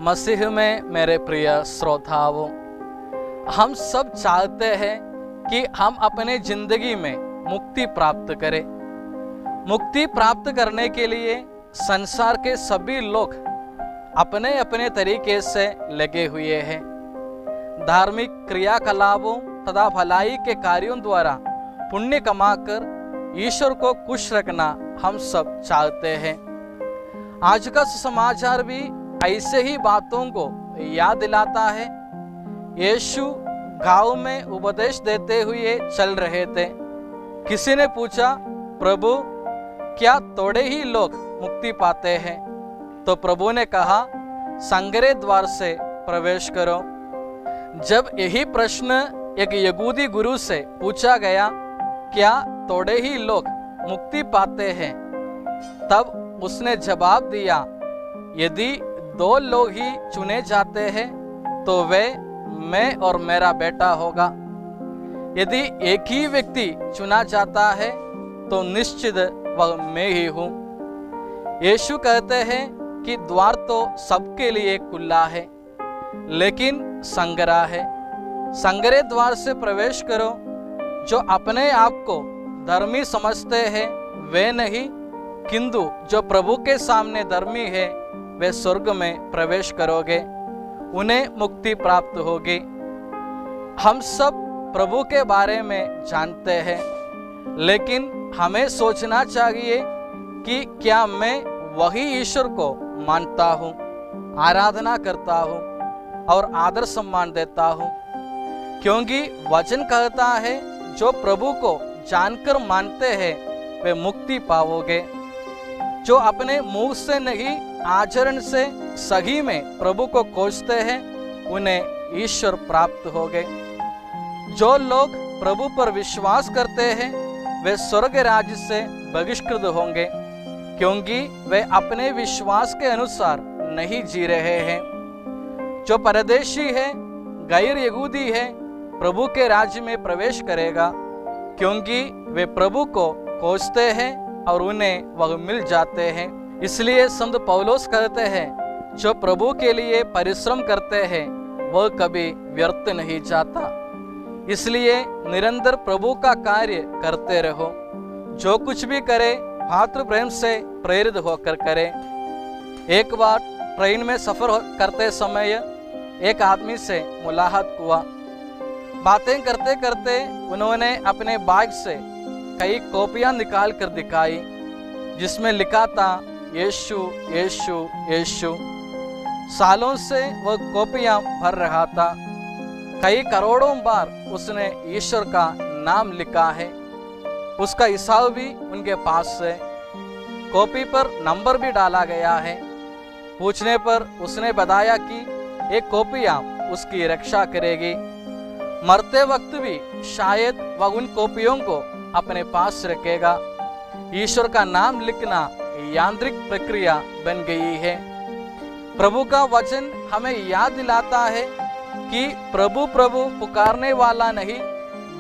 मसीह में मेरे प्रिय श्रोताओं, हम सब चाहते हैं कि हम अपने जिंदगी में मुक्ति प्राप्त करें। मुक्ति प्राप्त करने के लिए संसार के सभी लोग अपने अपने तरीके से लगे हुए हैं। धार्मिक क्रियाकलापों तथा भलाई के कार्यों द्वारा पुण्य कमाकर ईश्वर को खुश रखना हम सब चाहते हैं। आज का समाचार भी ऐसे ही बातों को याद दिलाता है। यीशु गांव में उपदेश देते हुए चल रहे थे। किसी ने पूछा, प्रभु क्या थोड़े ही लोग मुक्ति पाते हैं? तो प्रभु ने कहा, संगरे द्वार से प्रवेश करो। जब यही प्रश्न एक यहूदी गुरु से पूछा गया, क्या थोड़े ही लोग मुक्ति पाते हैं, तब उसने जवाब दिया, यदि 2 लोग ही चुने जाते हैं तो वे मैं और मेरा बेटा होगा। यदि एक ही व्यक्ति चुना जाता है तो निश्चित वह मैं ही हूँ। यीशु कहते हैं कि द्वार तो सबके लिए खुला है, लेकिन संगरा है। संगरे द्वार से प्रवेश करो। जो अपने आप को धर्मी समझते हैं वे नहीं, किंतु जो प्रभु के सामने धर्मी है वे स्वर्ग में प्रवेश करोगे, उन्हें मुक्ति प्राप्त होगी। हम सब प्रभु के बारे में जानते हैं, लेकिन हमें सोचना चाहिए कि क्या मैं वही ईश्वर को मानता हूँ, आराधना करता हूँ और आदर सम्मान देता हूँ। क्योंकि वचन कहता है, जो प्रभु को जानकर मानते हैं वे मुक्ति पाओगे। जो अपने मुंह से नहीं आचरण से सही में प्रभु को खोजते हैं उन्हें ईश्वर प्राप्त होगे। जो लोग प्रभु पर विश्वास करते हैं वे स्वर्ग राज्य से बहिष्कृत होंगे, क्योंकि वे अपने विश्वास के अनुसार नहीं जी रहे हैं। जो परदेशी है, गैर यहूदी है, प्रभु के राज्य में प्रवेश करेगा, क्योंकि वे प्रभु को खोजते हैं और उन्हें वह मिल जाते हैं। इसलिए संत पौलुस कहते हैं, जो प्रभु के लिए परिश्रम करते हैं वह कभी व्यर्थ नहीं जाता। इसलिए निरंतर प्रभु का कार्य करते रहो। जो कुछ भी करे भातृ प्रेम से प्रेरित होकर करे। एक बार ट्रेन में सफर करते समय एक आदमी से मुलाकात हुआ। बातें करते करते उन्होंने अपने बैग से कई कॉपियां निकाल कर दिखाई, जिसमें लिखा था, यीशु यीशु यीशु। सालों से वह कॉपियां भर रहा था। कई करोड़ों बार उसने ईश्वर का नाम लिखा है। उसका हिसाब भी उनके पास है। कॉपी पर नंबर भी डाला गया है। पूछने पर उसने बताया कि ये कॉपियां उसकी रक्षा करेगी। मरते वक्त भी शायद वह उन कॉपियों को अपने पास रखेगा। ईश्वर का नाम लिखना यांत्रिक प्रक्रिया बन गई है। प्रभु का वचन हमें याद दिलाता है कि प्रभु प्रभु पुकारने वाला नहीं,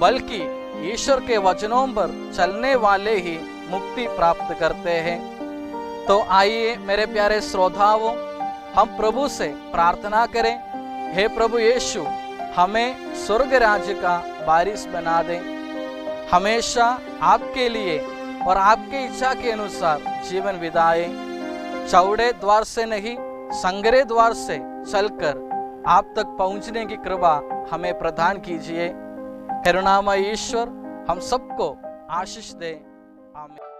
बल्कि ईश्वर के वचनों पर चलने वाले ही मुक्ति प्राप्त करते हैं। तो आइए मेरे प्यारे श्रोताओं, हम प्रभु से प्रार्थना करें, हे प्रभु यीशु, हमें स्वर्ग राज्य का वारिस बना दें। हमेशा आपके लिए और आपकी इच्छा के अनुसार जीवन बिताएं। चौड़े द्वार से नहीं, संगरे द्वार से चलकर आप तक पहुंचने की कृपा हमें प्रदान कीजिए। करुणामय ईश्वर हम सबको आशीष दे। आमीन।